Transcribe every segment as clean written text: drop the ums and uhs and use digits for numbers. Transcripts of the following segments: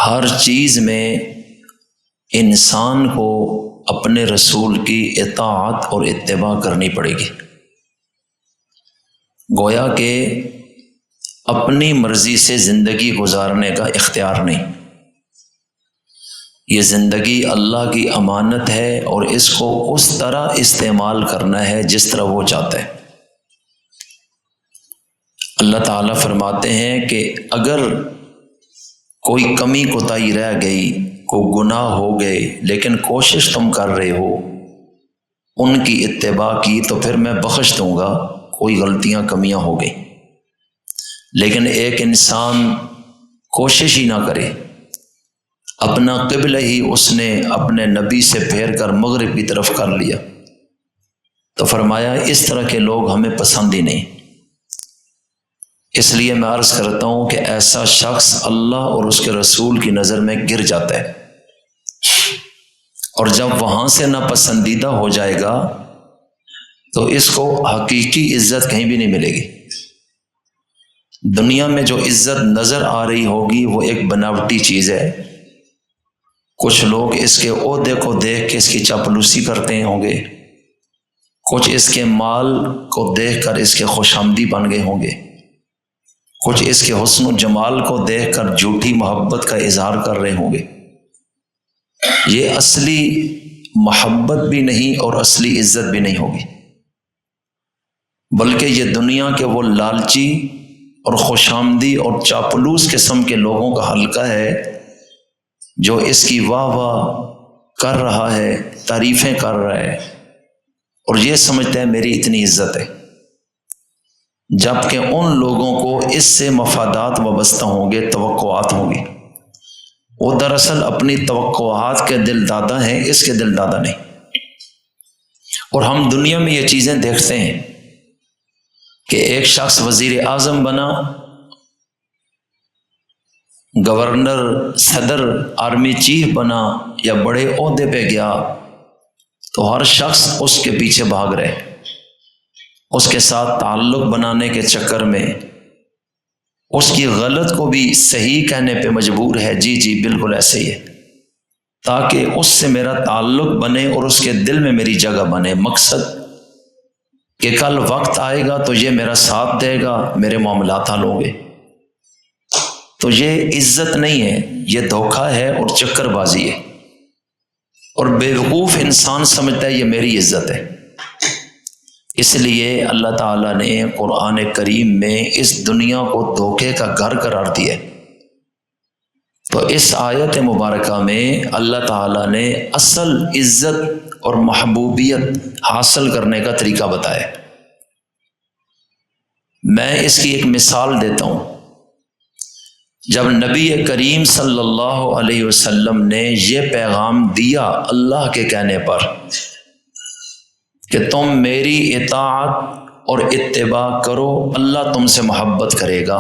ہر چیز میں انسان کو اپنے رسول کی اطاعت اور اتباع کرنی پڑے گی۔ گویا کہ اپنی مرضی سے زندگی گزارنے کا اختیار نہیں۔ یہ زندگی اللہ کی امانت ہے اور اس کو اس طرح استعمال کرنا ہے جس طرح وہ چاہتا ہے۔ اللہ تعالیٰ فرماتے ہیں کہ اگر کوئی کمی کوتاہی رہ گئی، کوئی گناہ ہو گئے، لیکن کوشش تم کر رہے ہو ان کی اتباع کی، تو پھر میں بخش دوں گا۔ کوئی غلطیاں کمیاں ہو گئی، لیکن ایک انسان کوشش ہی نہ کرے، اپنا قبلہ ہی اس نے اپنے نبی سے پھیر کر مغرب کی طرف کر لیا، تو فرمایا اس طرح کے لوگ ہمیں پسند ہی نہیں۔ اس لیے میں عرض کرتا ہوں کہ ایسا شخص اللہ اور اس کے رسول کی نظر میں گر جاتا ہے، اور جب وہاں سے ناپسندیدہ ہو جائے گا تو اس کو حقیقی عزت کہیں بھی نہیں ملے گی۔ دنیا میں جو عزت نظر آ رہی ہوگی وہ ایک بناوٹی چیز ہے۔ کچھ لوگ اس کے عہدے کو دیکھ کے اس کی چاپلوسی کرتے ہوں گے، کچھ اس کے مال کو دیکھ کر اس کے خوش آمدی بن گئے ہوں گے، کچھ اس کے حسن و جمال کو دیکھ کر جھوٹی محبت کا اظہار کر رہے ہوں گے۔ یہ اصلی محبت بھی نہیں اور اصلی عزت بھی نہیں ہوگی، بلکہ یہ دنیا کے وہ لالچی اور خوش آمدی اور چاپلوس قسم کے لوگوں کا حلقہ ہے جو اس کی واہ واہ کر رہا ہے، تعریفیں کر رہا ہے، اور یہ سمجھتا ہے میری اتنی عزت ہے، جبکہ ان لوگوں کو اس سے مفادات وابستہ ہوں گے، توقعات ہوں گی۔ وہ دراصل اپنی توقعات کے دل دادا ہیں، اس کے دل دادا نہیں۔ اور ہم دنیا میں یہ چیزیں دیکھتے ہیں کہ ایک شخص وزیر اعظم بنا، گورنر، صدر، آرمی چیف بنا یا بڑے عہدے پہ گیا، تو ہر شخص اس کے پیچھے بھاگ رہے، اس کے ساتھ تعلق بنانے کے چکر میں اس کی غلط کو بھی صحیح کہنے پہ مجبور ہے، جی جی بالکل ایسے ہی ہے، تاکہ اس سے میرا تعلق بنے اور اس کے دل میں میری جگہ بنے۔ مقصد کہ کل وقت آئے گا تو یہ میرا ساتھ دے گا، میرے معاملات حل ہوں گے۔ تو یہ عزت نہیں ہے، یہ دھوکہ ہے اور چکر بازی ہے، اور بیوقوف انسان سمجھتا ہے یہ میری عزت ہے۔ اس لیے اللہ تعالیٰ نے قرآن کریم میں اس دنیا کو دھوکے کا گھر قرار دیا ہے۔ تو اس آیت مبارکہ میں اللہ تعالیٰ نے اصل عزت اور محبوبیت حاصل کرنے کا طریقہ بتایا۔ میں اس کی ایک مثال دیتا ہوں۔ جب نبی کریم صلی اللہ علیہ وسلم نے یہ پیغام دیا اللہ کے کہنے پر کہ تم میری اطاعت اور اتباع کرو، اللہ تم سے محبت کرے گا،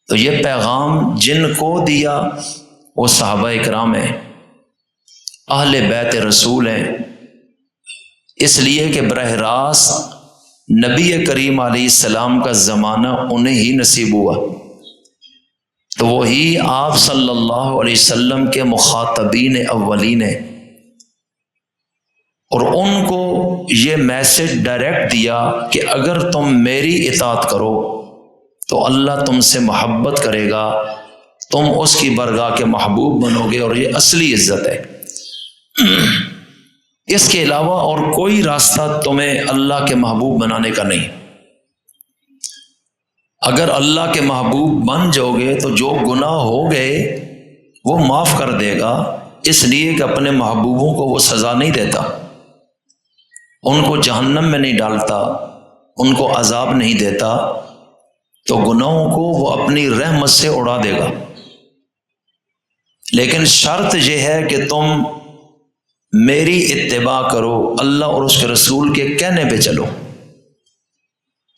تو یہ پیغام جن کو دیا وہ صحابہ اکرام ہیں، اہل بیت رسول ہیں، اس لیے کہ براہ راست نبی کریم علیہ السلام کا زمانہ انہیں ہی نصیب ہوا، تو وہی آپ صلی اللہ علیہ وسلم کے مخاطبین اولین ہیں، اور ان کو یہ میسج ڈائریکٹ دیا کہ اگر تم میری اطاعت کرو تو اللہ تم سے محبت کرے گا، تم اس کی برگاہ کے محبوب بنو گے، اور یہ اصلی عزت ہے۔ اس کے علاوہ اور کوئی راستہ تمہیں اللہ کے محبوب بنانے کا نہیں۔ اگر اللہ کے محبوب بن جاؤ گے تو جو گناہ ہو گئے وہ معاف کر دے گا، اس لیے کہ اپنے محبوبوں کو وہ سزا نہیں دیتا، ان کو جہنم میں نہیں ڈالتا، ان کو عذاب نہیں دیتا، تو گناہوں کو وہ اپنی رحمت سے اڑا دے گا۔ لیکن شرط یہ ہے کہ تم میری اتباع کرو، اللہ اور اس کے رسول کے کہنے پہ چلو۔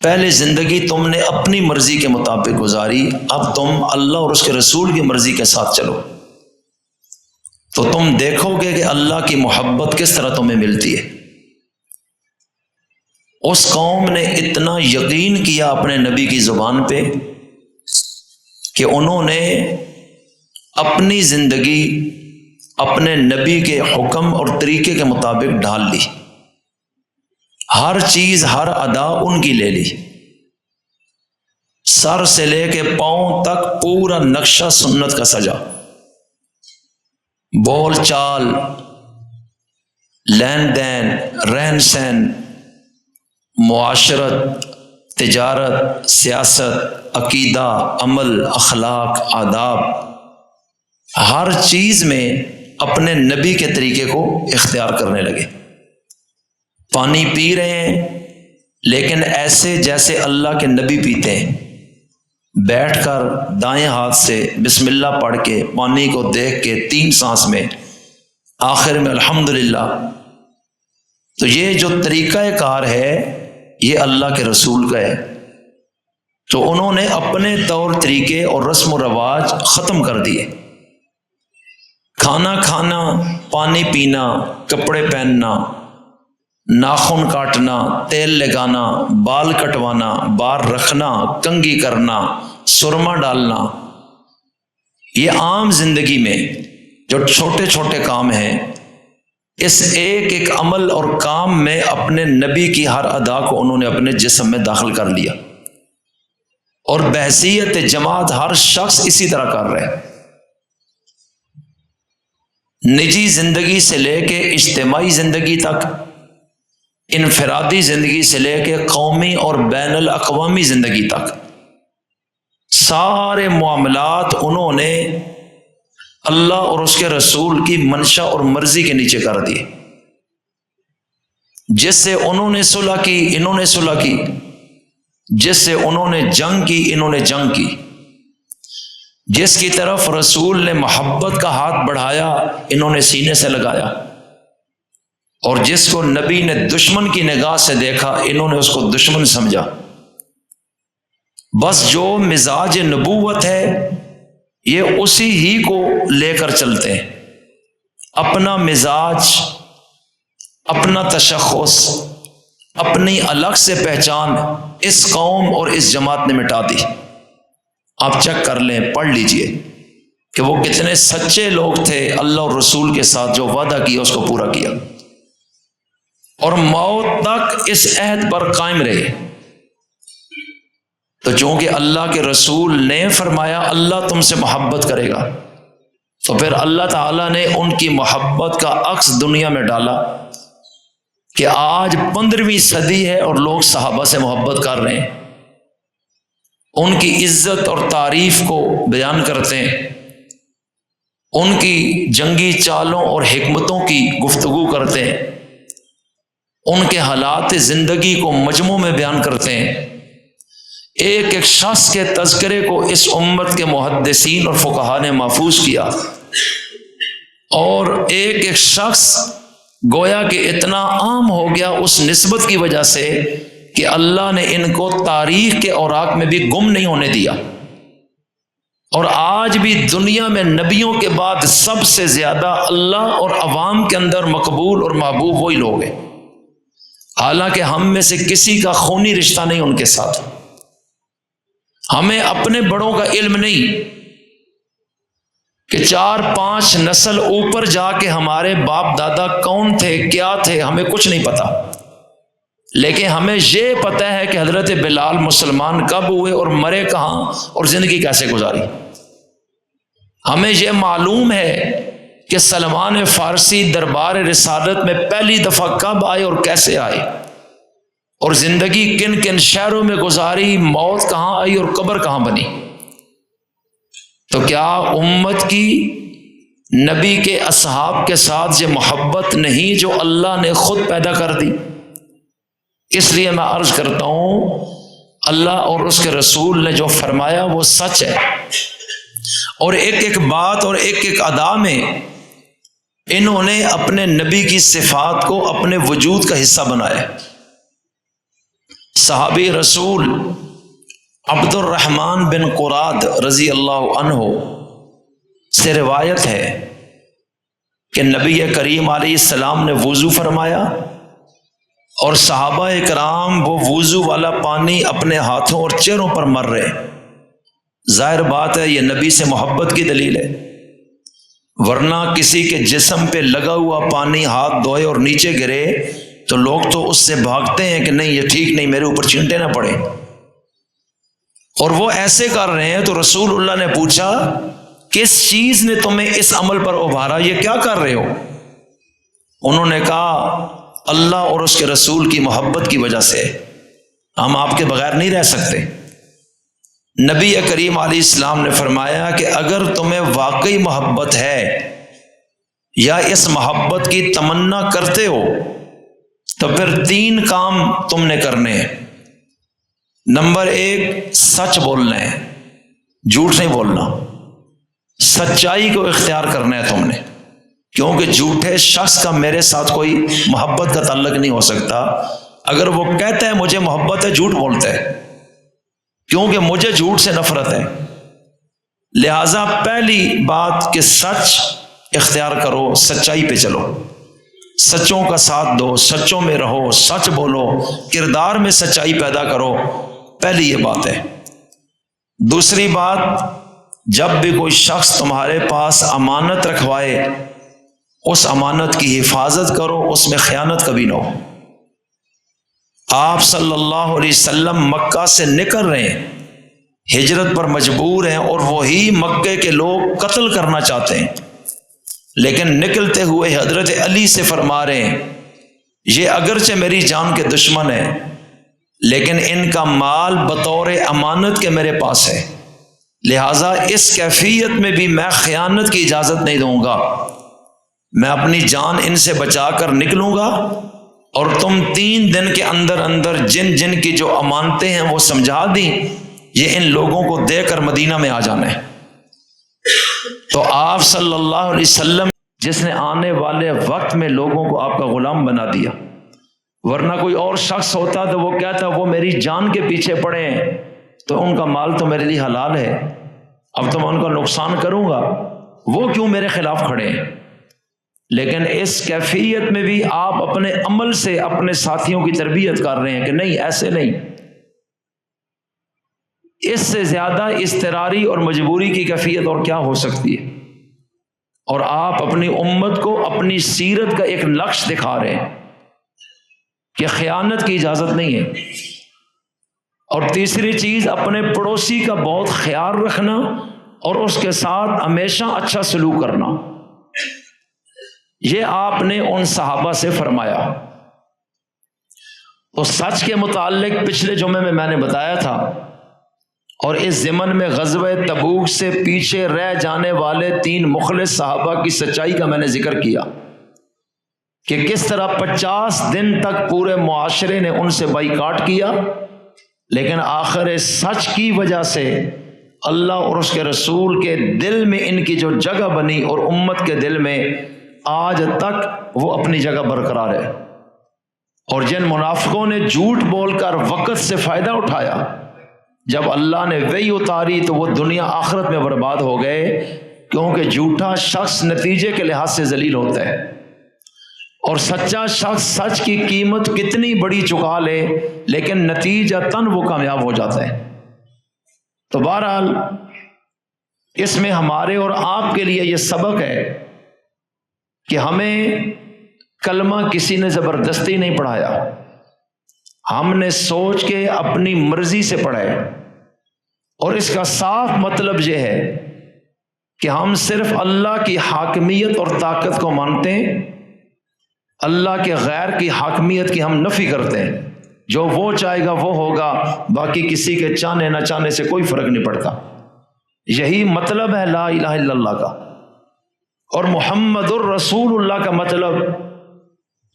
پہلے زندگی تم نے اپنی مرضی کے مطابق گزاری، اب تم اللہ اور اس کے رسول کی مرضی کے ساتھ چلو، تو تم دیکھو گے کہ اللہ کی محبت کس طرح تمہیں ملتی ہے۔ اس قوم نے اتنا یقین کیا اپنے نبی کی زبان پہ کہ انہوں نے اپنی زندگی اپنے نبی کے حکم اور طریقے کے مطابق ڈھال لی، ہر چیز ہر ادا ان کی لے لی، سر سے لے کے پاؤں تک پورا نقشہ سنت کا سجا، بول چال، لین دین، رہن سہن، معاشرت، تجارت، سیاست، عقیدہ، عمل، اخلاق، آداب، ہر چیز میں اپنے نبی کے طریقے کو اختیار کرنے لگے۔ پانی پی رہے ہیں لیکن ایسے جیسے اللہ کے نبی پیتے ہیں، بیٹھ کر دائیں ہاتھ سے بسم اللہ پڑھ کے پانی کو دیکھ کے 3 سانس میں، آخر میں الحمدللہ۔ تو یہ جو طریقہ کار ہے یہ اللہ کے رسول کا ہے، تو انہوں نے اپنے طور طریقے اور رسم و رواج ختم کر دیے۔ کھانا کھانا، پانی پینا، کپڑے پہننا، ناخن کاٹنا، تیل لگانا، بال کٹوانا، بال رکھنا، کنگھی کرنا، سرما ڈالنا، یہ عام زندگی میں جو چھوٹے چھوٹے کام ہیں، اس ایک ایک عمل اور کام میں اپنے نبی کی ہر ادا کو انہوں نے اپنے جسم میں داخل کر لیا، اور بحیثیت جماعت ہر شخص اسی طرح کر رہے ہیں۔ نجی زندگی سے لے کے اجتماعی زندگی تک، انفرادی زندگی سے لے کے قومی اور بین الاقوامی زندگی تک، سارے معاملات انہوں نے اللہ اور اس کے رسول کی منشا اور مرضی کے نیچے کر دیے۔ جس سے انہوں نے صلح کی انہوں نے صلح کی، جس سے انہوں نے جنگ کی انہوں نے جنگ کی، جس کی طرف رسول نے محبت کا ہاتھ بڑھایا انہوں نے سینے سے لگایا، اور جس کو نبی نے دشمن کی نگاہ سے دیکھا انہوں نے اس کو دشمن سمجھا۔ بس جو مزاج نبوت ہے یہ اسی ہی کو لے کر چلتے ہیں، اپنا مزاج، اپنا تشخص، اپنی الگ سے پہچان اس قوم اور اس جماعت نے مٹا دی۔ آپ چیک کر لیں، پڑھ لیجئے کہ وہ کتنے سچے لوگ تھے، اللہ اور رسول کے ساتھ جو وعدہ کیا اس کو پورا کیا، اور موت تک اس عہد پر قائم رہے۔ تو چونکہ اللہ کے رسول نے فرمایا اللہ تم سے محبت کرے گا، تو پھر اللہ تعالیٰ نے ان کی محبت کا عکس دنیا میں ڈالا کہ آج 15ویں صدی ہے اور لوگ صحابہ سے محبت کر رہے ہیں، ان کی عزت اور تعریف کو بیان کرتے ہیں، ان کی جنگی چالوں اور حکمتوں کی گفتگو کرتے ہیں، ان کے حالات زندگی کو مجموع میں بیان کرتے ہیں۔ ایک ایک شخص کے تذکرے کو اس امت کے محدثین اور فقہا نے محفوظ کیا، اور ایک ایک شخص گویا کہ اتنا عام ہو گیا اس نسبت کی وجہ سے کہ اللہ نے ان کو تاریخ کے اوراق میں بھی گم نہیں ہونے دیا، اور آج بھی دنیا میں نبیوں کے بعد سب سے زیادہ اللہ اور عوام کے اندر مقبول اور محبوب وہی لوگ ہیں، حالانکہ ہم میں سے کسی کا خونی رشتہ نہیں ان کے ساتھ۔ ہمیں اپنے بڑوں کا علم نہیں کہ 4-5 نسل اوپر جا کے ہمارے باپ دادا کون تھے کیا تھے، ہمیں کچھ نہیں پتا، لیکن ہمیں یہ پتہ ہے کہ حضرت بلال مسلمان کب ہوئے اور مرے کہاں اور زندگی کیسے گزاری۔ ہمیں یہ معلوم ہے کہ سلمان فارسی دربار رسالت میں پہلی دفعہ کب آئے اور کیسے آئے، اور زندگی کن کن شہروں میں گزاری، موت کہاں آئی اور قبر کہاں بنی۔ تو کیا امت کی نبی کے اصحاب کے ساتھ یہ محبت نہیں جو اللہ نے خود پیدا کر دی؟ اس لیے میں عرض کرتا ہوں اللہ اور اس کے رسول نے جو فرمایا وہ سچ ہے، اور ایک ایک بات اور ایک ایک ادا میں انہوں نے اپنے نبی کی صفات کو اپنے وجود کا حصہ بنایا۔ صحابی رسول عبد الرحمن بن قراد رضی اللہ عنہ سے روایت ہے کہ نبی کریم علیہ السلام نے وضو فرمایا، اور صحابہ کرام وہ وضو والا پانی اپنے ہاتھوں اور چہروں پر مر رہے۔ ظاہر بات ہے یہ نبی سے محبت کی دلیل ہے، ورنہ کسی کے جسم پہ لگا ہوا پانی ہاتھ دھوئے اور نیچے گرے تو لوگ تو اس سے بھاگتے ہیں کہ نہیں یہ ٹھیک نہیں، میرے اوپر چھینٹے نہ پڑے، اور وہ ایسے کر رہے ہیں۔ تو رسول اللہ نے پوچھا کس چیز نے تمہیں اس عمل پر ابھارا، یہ کیا کر رہے ہو؟ انہوں نے کہا اللہ اور اس کے رسول کی محبت کی وجہ سے، ہم آپ کے بغیر نہیں رہ سکتے۔ نبی کریم علیہ السلام نے فرمایا کہ اگر تمہیں واقعی محبت ہے یا اس محبت کی تمنا کرتے ہو تو پھر 3 کام تم نے کرنے ہیں۔ نمبر 1 سچ بولنا ہے، جھوٹ نہیں بولنا، سچائی کو اختیار کرنا ہے تم نے، کیونکہ جھوٹے شخص کا میرے ساتھ کوئی محبت کا تعلق نہیں ہو سکتا۔ اگر وہ کہتا ہے مجھے محبت ہے، جھوٹ بولتا ہے، کیونکہ مجھے جھوٹ سے نفرت ہے۔ لہذا پہلی بات کہ سچ اختیار کرو، سچائی پہ چلو، سچوں کا ساتھ دو، سچوں میں رہو، سچ بولو، کردار میں سچائی پیدا کرو، پہلی یہ بات ہے۔ دوسری بات، جب بھی کوئی شخص تمہارے پاس امانت رکھوائے اس امانت کی حفاظت کرو، اس میں خیانت کبھی نہ ہو۔ آپ صلی اللہ علیہ وسلم مکہ سے نکل رہے ہیں، ہجرت پر مجبور ہیں، اور وہی مکے کے لوگ قتل کرنا چاہتے ہیں، لیکن نکلتے ہوئے حضرت علی سے فرما رہے ہیں یہ اگرچہ میری جان کے دشمن ہے لیکن ان کا مال بطور امانت کے میرے پاس ہے، لہٰذا اس کیفیت میں بھی میں خیانت کی اجازت نہیں دوں گا، میں اپنی جان ان سے بچا کر نکلوں گا، اور تم 3 دن کے اندر اندر جن جن کی جو امانتیں ہیں وہ سمجھا دیں، یہ ان لوگوں کو دے کر مدینہ میں آ جانا ہے۔ تو آپ صلی اللہ علیہ وسلم جس نے آنے والے وقت میں لوگوں کو آپ کا غلام بنا دیا، ورنہ کوئی اور شخص ہوتا تو وہ کہتا وہ میری جان کے پیچھے پڑے ہیں تو ان کا مال تو میرے لیے حلال ہے، اب تو میں ان کا نقصان کروں گا، وہ کیوں میرے خلاف کھڑے ہیں؟ لیکن اس کیفیت میں بھی آپ اپنے عمل سے اپنے ساتھیوں کی تربیت کر رہے ہیں کہ نہیں، ایسے نہیں۔ اس سے زیادہ اضطراری اور مجبوری کی کیفیت اور کیا ہو سکتی ہے؟ اور آپ اپنی امت کو اپنی سیرت کا ایک نقش دکھا رہے ہیں کہ خیانت کی اجازت نہیں ہے۔ اور تیسری چیز، اپنے پڑوسی کا بہت خیال رکھنا اور اس کے ساتھ ہمیشہ اچھا سلوک کرنا، یہ آپ نے ان صحابہ سے فرمایا۔ تو سچ کے متعلق پچھلے جمعے میں نے بتایا تھا، اور اس ضمن میں غزوہ تبوک سے پیچھے رہ جانے والے 3 مخلص صحابہ کی سچائی کا میں نے ذکر کیا کہ کس طرح 50 دن تک پورے معاشرے نے ان سے بائیکاٹ کیا، لیکن آخر سچ کی وجہ سے اللہ اور اس کے رسول کے دل میں ان کی جو جگہ بنی اور امت کے دل میں آج تک وہ اپنی جگہ برقرار ہے۔ اور جن منافقوں نے جھوٹ بول کر وقت سے فائدہ اٹھایا، جب اللہ نے وحی اتاری تو وہ دنیا آخرت میں برباد ہو گئے، کیونکہ جھوٹا شخص نتیجے کے لحاظ سے ذلیل ہوتا ہے، اور سچا شخص سچ کی قیمت کتنی بڑی چکا لے لیکن نتیجتاً وہ کامیاب ہو جاتا ہے۔ تو بہرحال اس میں ہمارے اور آپ کے لیے یہ سبق ہے کہ ہمیں کلمہ کسی نے زبردستی نہیں پڑھایا، ہم نے سوچ کے اپنی مرضی سے پڑھا ہے، اور اس کا صاف مطلب یہ ہے کہ ہم صرف اللہ کی حاکمیت اور طاقت کو مانتے ہیں، اللہ کے غیر کی حاکمیت کی ہم نفی کرتے ہیں، جو وہ چاہے گا وہ ہوگا، باقی کسی کے چاہنے نہ چاہنے سے کوئی فرق نہیں پڑتا۔ یہی مطلب ہے لا الہ الا اللہ کا، اور محمد الرسول اللہ کا مطلب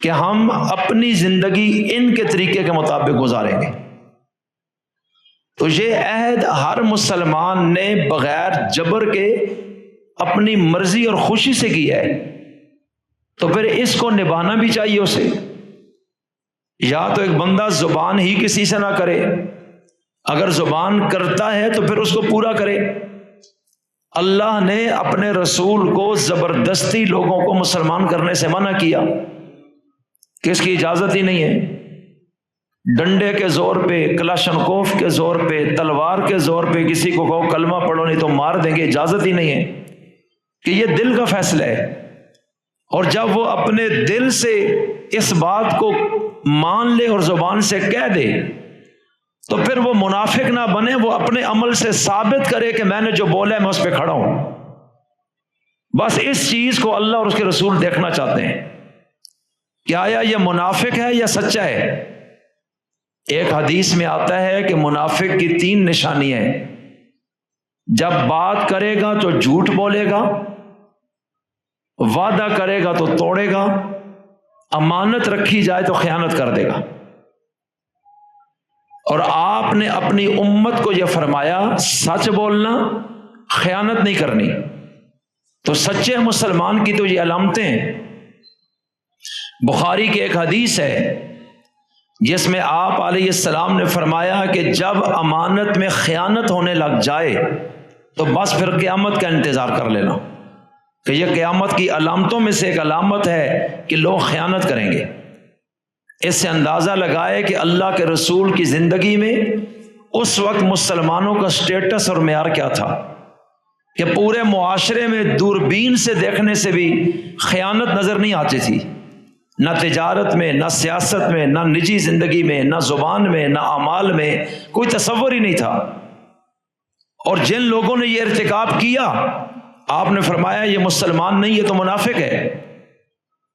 کہ ہم اپنی زندگی ان کے طریقے کے مطابق گزاریں گے۔ تو یہ عہد ہر مسلمان نے بغیر جبر کے اپنی مرضی اور خوشی سے کیا ہے، تو پھر اس کو نبھانا بھی چاہیے اسے۔ یا تو ایک بندہ زبان ہی کسی سے نہ کرے، اگر زبان کرتا ہے تو پھر اس کو پورا کرے۔ اللہ نے اپنے رسول کو زبردستی لوگوں کو مسلمان کرنے سے منع کیا کہ اس کی اجازت ہی نہیں ہے۔ ڈنڈے کے زور پہ، کلاشنکوف کے زور پہ، تلوار کے زور پہ کسی کو کہو کلمہ پڑھو نہیں تو مار دیں گے، اجازت ہی نہیں ہے۔ کہ یہ دل کا فیصلہ ہے، اور جب وہ اپنے دل سے اس بات کو مان لے اور زبان سے کہہ دے تو پھر وہ منافق نہ بنے، وہ اپنے عمل سے ثابت کرے کہ میں نے جو بولا ہے میں اس پہ کھڑا ہوں۔ بس اس چیز کو اللہ اور اس کے رسول دیکھنا چاہتے ہیں کہ آیا یہ منافق ہے یا سچا ہے۔ ایک حدیث میں آتا ہے کہ منافق کی 3 نشانیاں ہیں، جب بات کرے گا تو جھوٹ بولے گا، وعدہ کرے گا تو توڑے گا، امانت رکھی جائے تو خیانت کر دے گا۔ اور آپ نے اپنی امت کو یہ فرمایا سچ بولنا، خیانت نہیں کرنی۔ تو سچے مسلمان کی تو یہ علامتیں ہیں۔ بخاری کی ایک حدیث ہے جس میں آپ علیہ السلام نے فرمایا کہ جب امانت میں خیانت ہونے لگ جائے تو بس پھر قیامت کا انتظار کر لینا، کہ یہ قیامت کی علامتوں میں سے ایک علامت ہے کہ لوگ خیانت کریں گے۔ اس سے اندازہ لگائے کہ اللہ کے رسول کی زندگی میں اس وقت مسلمانوں کا سٹیٹس اور معیار کیا تھا کہ پورے معاشرے میں دوربین سے دیکھنے سے بھی خیانت نظر نہیں آتی تھی، نہ تجارت میں، نہ سیاست میں، نہ نجی زندگی میں، نہ زبان میں، نہ اعمال میں، کوئی تصور ہی نہیں تھا۔ اور جن لوگوں نے یہ ارتکاب کیا آپ نے فرمایا یہ مسلمان نہیں، یہ تو منافق ہے،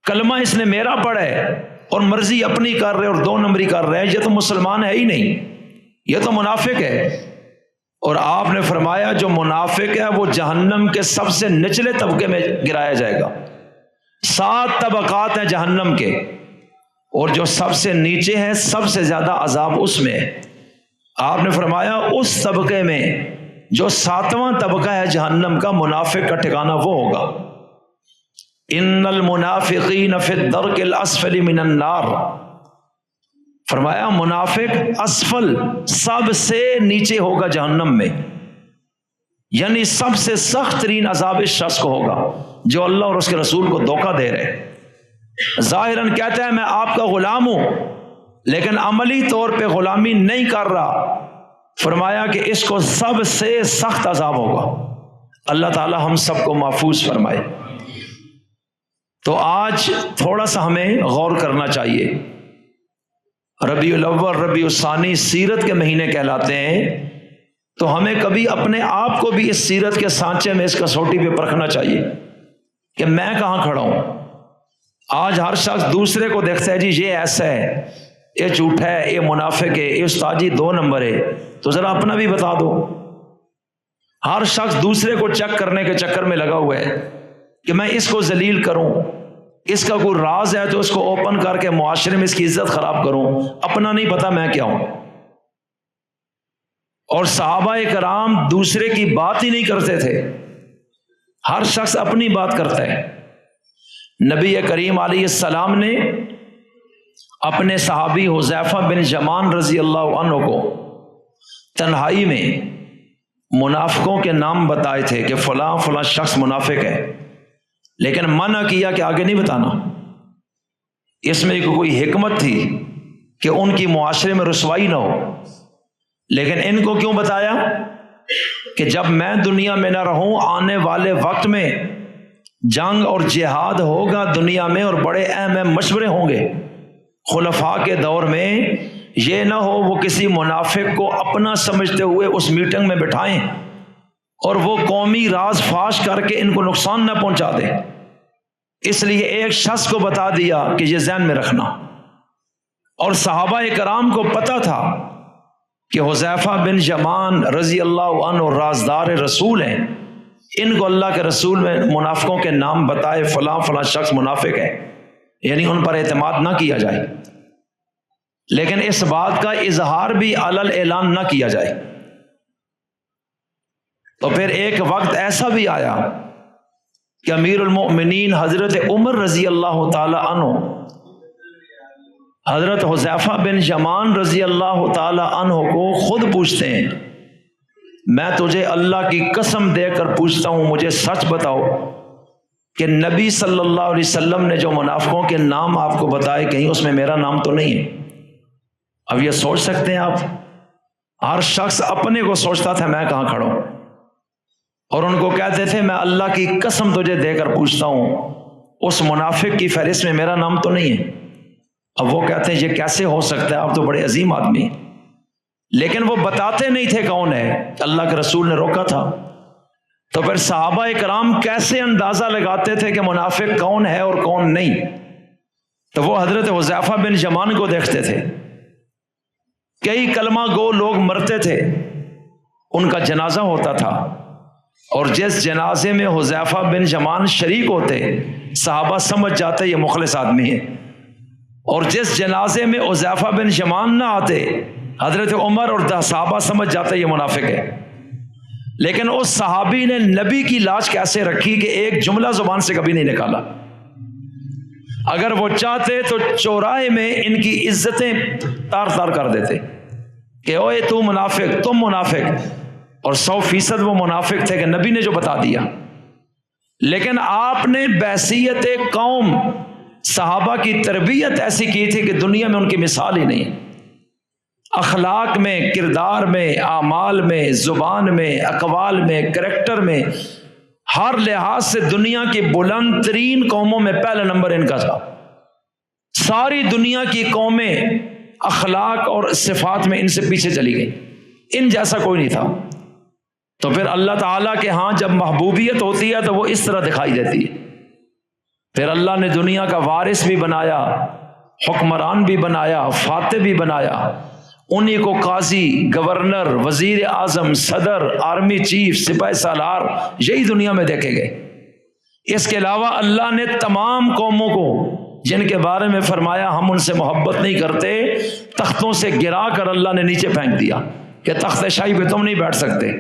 کلمہ اس نے میرا پڑھا ہے اور مرضی اپنی کر رہے اور 2 نمبری کر رہے، یہ تو مسلمان ہے ہی نہیں، یہ تو منافق ہے۔ اور آپ نے فرمایا جو منافق ہے وہ جہنم کے سب سے نچلے طبقے میں گرایا جائے گا۔ 7 طبقات ہیں جہنم کے، اور جو سب سے نیچے ہے سب سے زیادہ عذاب اس میں ہے۔ آپ نے فرمایا اس طبقے میں جو 7واں طبقہ ہے جہنم کا، منافق کا ٹھکانہ وہ ہوگا۔ ان المنافقین فی الدرک الاسفل من النار، فرمایا منافق اسفل سب سے نیچے ہوگا جہنم میں، یعنی سب سے سخت ترین عذاب اس شخص کو ہوگا جو اللہ اور اس کے رسول کو دھوکہ دے رہے۔ ظاہراً کہتا ہے میں آپ کا غلام ہوں، لیکن عملی طور پہ غلامی نہیں کر رہا۔ فرمایا کہ اس کو سب سے سخت عذاب ہوگا۔ اللہ تعالی ہم سب کو محفوظ فرمائے۔ تو آج تھوڑا سا ہمیں غور کرنا چاہیے۔ ربیع الاول، ربیع الثانی سیرت کے مہینے کہلاتے ہیں، تو ہمیں کبھی اپنے آپ کو بھی اس سیرت کے سانچے میں، اس کسوٹی پہ پرکھنا چاہیے کہ میں کہاں کھڑا ہوں۔ آج ہر شخص دوسرے کو دیکھتا ہے، جی یہ ایسا ہے، یہ جھوٹا ہے، یہ منافق ہے، یہ استاد جی 2 نمبر ہے، تو ذرا اپنا بھی بتا دو۔ ہر شخص دوسرے کو چیک کرنے کے چکر میں لگا ہوا ہے کہ میں اس کو ذلیل کروں، اس کا کوئی راز ہے تو اس کو اوپن کر کے معاشرے میں اس کی عزت خراب کروں، اپنا نہیں پتا میں کیا ہوں۔ اور صحابہ کرام دوسرے کی بات ہی نہیں کرتے تھے، ہر شخص اپنی بات کرتا ہے۔ نبی کریم علیہ السلام نے اپنے صحابی حذیفہ بن یمان رضی اللہ عنہ کو تنہائی میں منافقوں کے نام بتائے تھے کہ فلاں فلاں شخص منافق ہے، لیکن منع کیا کہ آگے نہیں بتانا۔ اس میں کوئی حکمت تھی کہ ان کی معاشرے میں رسوائی نہ ہو، لیکن ان کو کیوں بتایا کہ جب میں دنیا میں نہ رہوں، آنے والے وقت میں جنگ اور جہاد ہوگا دنیا میں، اور بڑے اہم مشورے ہوں گے خلفاء کے دور میں، یہ نہ ہو وہ کسی منافق کو اپنا سمجھتے ہوئے اس میٹنگ میں بٹھائیں اور وہ قومی راز فاش کر کے ان کو نقصان نہ پہنچا دے۔ اس لیے ایک شخص کو بتا دیا کہ یہ ذہن میں رکھنا۔ اور صحابہ کرام کو پتہ تھا کہ حذیفہ بن یمان رضی اللہ عنہ رازدار رسول ہیں، ان کو اللہ کے رسول میں منافقوں کے نام بتائے، فلاں فلاں شخص منافق ہے، یعنی ان پر اعتماد نہ کیا جائے، لیکن اس بات کا اظہار بھی علل اعلان نہ کیا جائے۔ تو پھر ایک وقت ایسا بھی آیا کہ امیر المؤمنین حضرت عمر رضی اللہ تعالی عنہ حضرت حذیفہ بن یمان رضی اللہ تعالی عنہ کو خود پوچھتے ہیں، میں تجھے اللہ کی قسم دے کر پوچھتا ہوں، مجھے سچ بتاؤ کہ نبی صلی اللہ علیہ وسلم نے جو منافقوں کے نام آپ کو بتائے کہیں اس میں میرا نام تو نہیں ہے؟ اب یہ سوچ سکتے ہیں آپ، ہر شخص اپنے کو سوچتا تھا میں کہاں کھڑا ہوں۔ اور ان کو کہتے تھے میں اللہ کی قسم تجھے دے کر پوچھتا ہوں اس منافق کی فہرست میں میرا نام تو نہیں ہے۔ اب وہ کہتے ہیں یہ کیسے ہو سکتا ہے، آپ تو بڑے عظیم آدمی ہیں، لیکن وہ بتاتے نہیں تھے کون ہے، اللہ کے رسول نے روکا تھا۔ تو پھر صحابہ کرام کیسے اندازہ لگاتے تھے کہ منافق کون ہے اور کون نہیں؟ تو وہ حضرت حذیفہ بن یمان کو دیکھتے تھے، کئی کلمہ گو لوگ مرتے تھے، ان کا جنازہ ہوتا تھا، اور جس جنازے میں حذیفہ بن یمان شریک ہوتے صحابہ سمجھ جاتے یہ مخلص آدمی ہے، اور جس جنازے میں حذیفہ بن یمان نہ آتے حضرت عمر اور صحابہ سمجھ جاتے یہ منافق ہے۔ لیکن اس صحابی نے نبی کی لاش کیسے رکھی کہ ایک جملہ زبان سے کبھی نہیں نکالا۔ اگر وہ چاہتے تو چوراہے میں ان کی عزتیں تار تار کر دیتے کہ اوے تو منافق، تم منافق، اور 100% وہ منافق تھے کہ نبی نے جو بتا دیا۔ لیکن آپ نے بحیثیت قوم صحابہ کی تربیت ایسی کی تھی کہ دنیا میں ان کی مثال ہی نہیں، اخلاق میں، کردار میں، اعمال میں، زبان میں، اقوال میں، کریکٹر میں، ہر لحاظ سے دنیا کی بلند ترین قوموں میں پہلا نمبر ان کا تھا۔ ساری دنیا کی قومیں اخلاق اور صفات میں ان سے پیچھے چلی گئی، ان جیسا کوئی نہیں تھا۔ تو پھر اللہ تعالیٰ کے ہاں جب محبوبیت ہوتی ہے تو وہ اس طرح دکھائی دیتی ہے۔ پھر اللہ نے دنیا کا وارث بھی بنایا، حکمران بھی بنایا، فاتح بھی بنایا، انہی کو قاضی، گورنر، وزیر اعظم، صدر، آرمی چیف، سپاہی سالار یہی دنیا میں دیکھے گئے۔ اس کے علاوہ اللہ نے تمام قوموں کو جن کے بارے میں فرمایا ہم ان سے محبت نہیں کرتے، تختوں سے گرا کر اللہ نے نیچے پھینک دیا کہ تخت شاہی پہ تم نہیں بیٹھ سکتے،